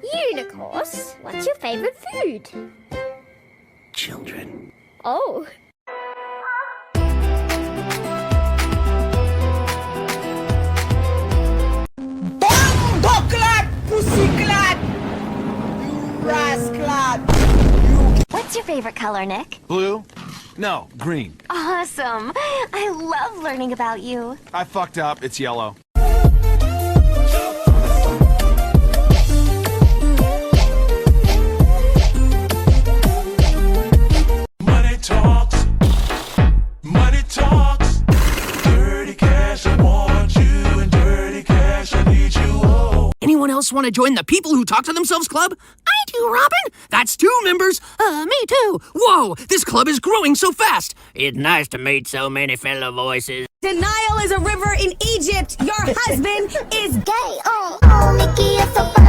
Unicorns, what's your favorite food? Children. Oh. Bomboclad! Pussyclad! You rascalad! What's your favorite color, Nick? Blue? No, green. Awesome! I love learning about you. I fucked up. It's yellow. Money talks. Money talks. Dirty cash, I want you, and dirty cash, I need you. Oh. Anyone else want to join the People Who Talk to Themselves Club? I do, Robin. That's 2 members. Me too. Whoa, this club is growing so fast. It's nice to meet so many fellow voices. The Nile is a river in Egypt. Your husband is gay. Oh, Mickey, you're so fun.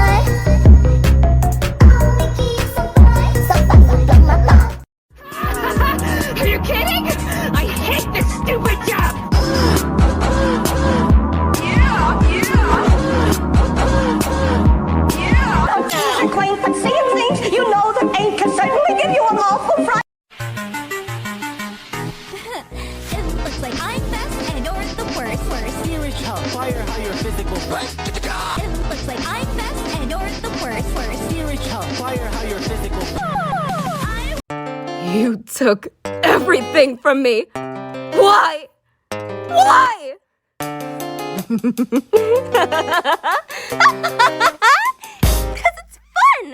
Oh, Mickey, you're so fun. So fun, so fun, blah, blah. Are you kidding? I hate this stupid job. I'm going for seeing things you know that ain't can certainly give you a lawful fright. It looks like I'm best and you're the worst. Spiritual, fire higher physical force. It looks like I'm best and you're the worst. Spiritual, fire higher physical force. You took everything from me. Why? Why? Because it's fun.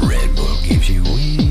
Red Bull gives you wings.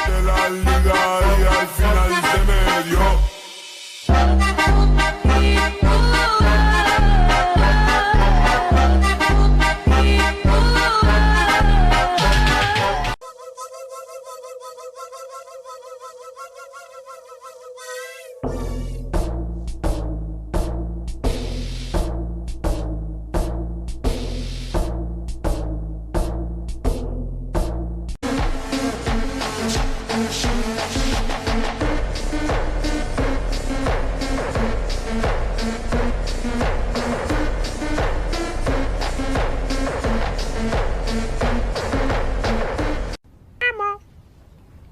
De la liga y al final se me dio. Mamo,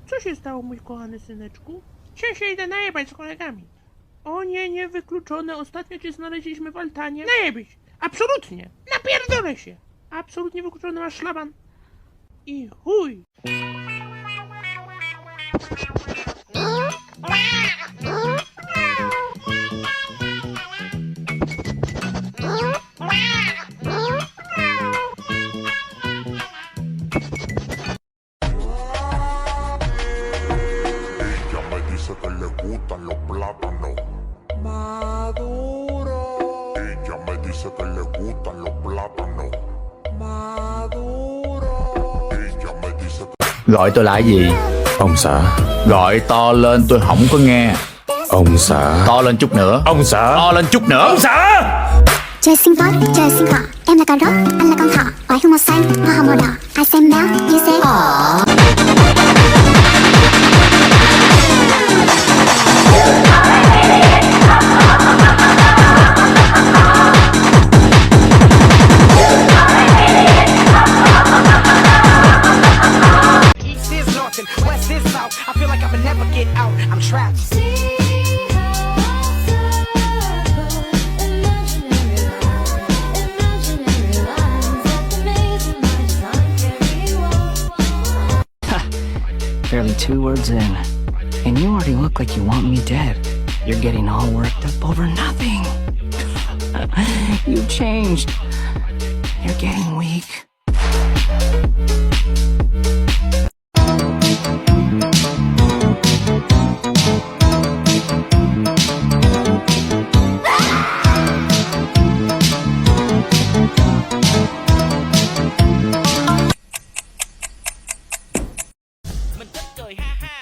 co się stało, mój kochany syneczku? Dzisiaj idę najebać z kolegami. O nie, niewykluczone. Ostatnio cię znaleźliśmy w altanie. Najebiś. Absolutnie. Napierdolę się. Absolutnie wykluczony, masz szlaban. I chuj. Ella me dice que le gustan los plátanos maduros. Ella me dice que le gustan los plátanos maduros. Ella me dice que... Gọi tôi là gì? Ông xã. Gọi to lên, tôi không có nghe. Ông xã. To lên chút nữa. Ông xã. To lên chút nữa. Ông xã. Trời sinh vót, trời sinh cỏ. Em là cà rốt, anh là con thỏ. Oải hương màu xanh, hoa hồng màu đỏ. I say mèo, you say East is north and west is south. I feel like I would never get out. I'm trapped. Barely 2 words in. And you already look like you want me dead. You're getting all worked up over nothing. You changed. You're getting weak. Mình thích cười ha ha.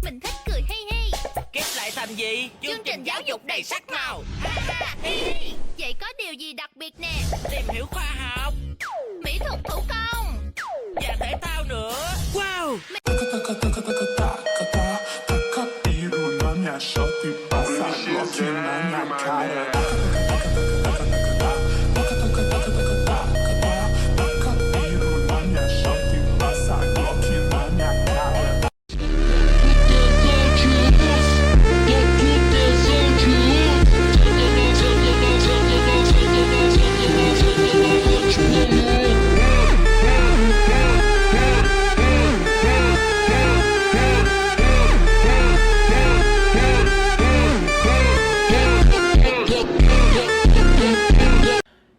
Mình thích cười hi hi. Ghép lại thành gì? Chương trình giáo dục đầy sắc màu. Ha ha hi hi. Vậy có điều gì đặc biệt nè? Tìm hiểu khoa học Mỹ thuật thủ công. và thể thao nữa. Wow.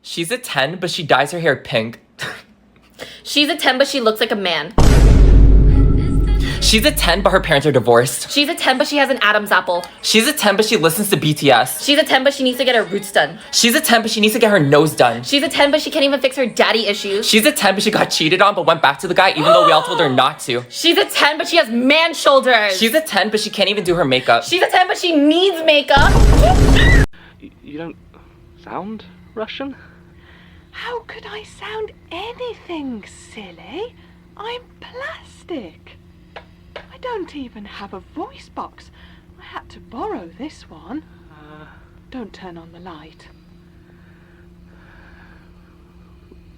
She's a 10, but she dyes her hair pink. She's a 10, but she looks like a man. She's a 10, but her parents are divorced. She's a 10, but she has an Adam's apple. She's a 10, but she listens to BTS. She's a 10, but she needs to get her roots done. She's a 10, but she needs to get her nose done. She's a 10, but she can't even fix her daddy issues. She's a 10, but she got cheated on, but went back to the guy even though we all told her not to. She's a 10, but she has man shoulders. She's a 10, but she can't even do her makeup. She's a 10, but she needs makeup. You don't sound Russian? How could I sound anything silly? I'm plastic. I don't even have a voice box. I had to borrow this one. Don't turn on the light.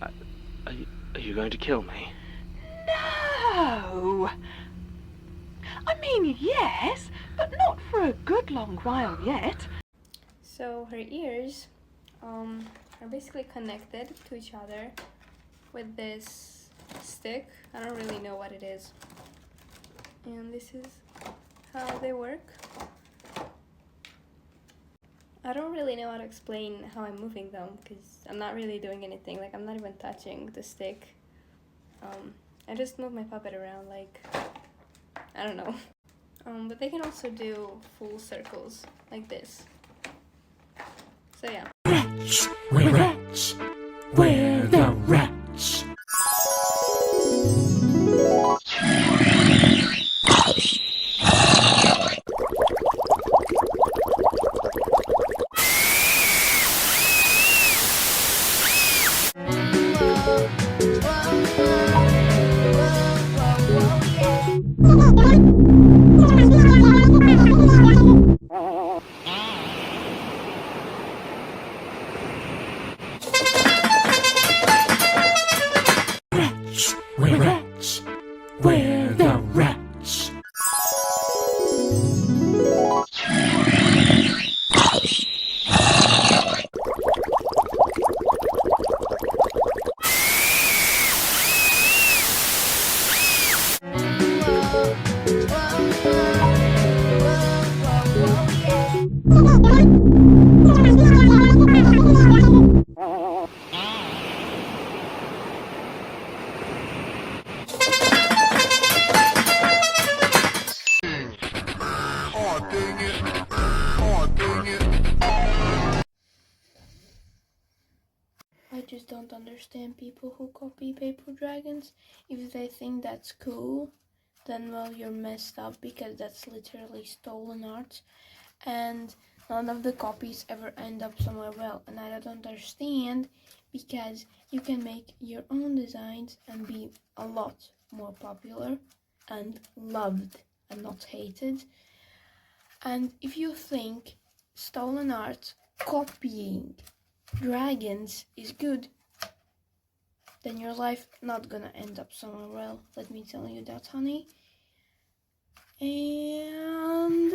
Are you going to kill me? No! I mean, yes, but not for a good long while yet. So her ears are basically connected to each other with this stick. I don't really know what it is. And this is how they work. I don't really know how to explain how I'm moving them because I'm not really doing anything. Like, I'm not even touching the stick. I just move my puppet around like, I don't know. But they can also do full circles like this. So yeah. We're rich. We're the rich. We're rich. We're the rich. I just don't understand people who copy paper dragons. If they think that's cool, then well, you're messed up because that's literally stolen art. And none of the copies ever end up somewhere well. And I don't understand because you can make your own designs and be a lot more popular and loved and not hated. And if you think stolen art, copying dragons is good, then your life not gonna end up somewhere well. Let me tell you that, honey. And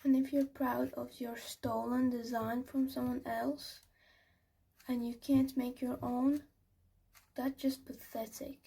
if you're proud of your stolen design from someone else and you can't make your own, that's just pathetic.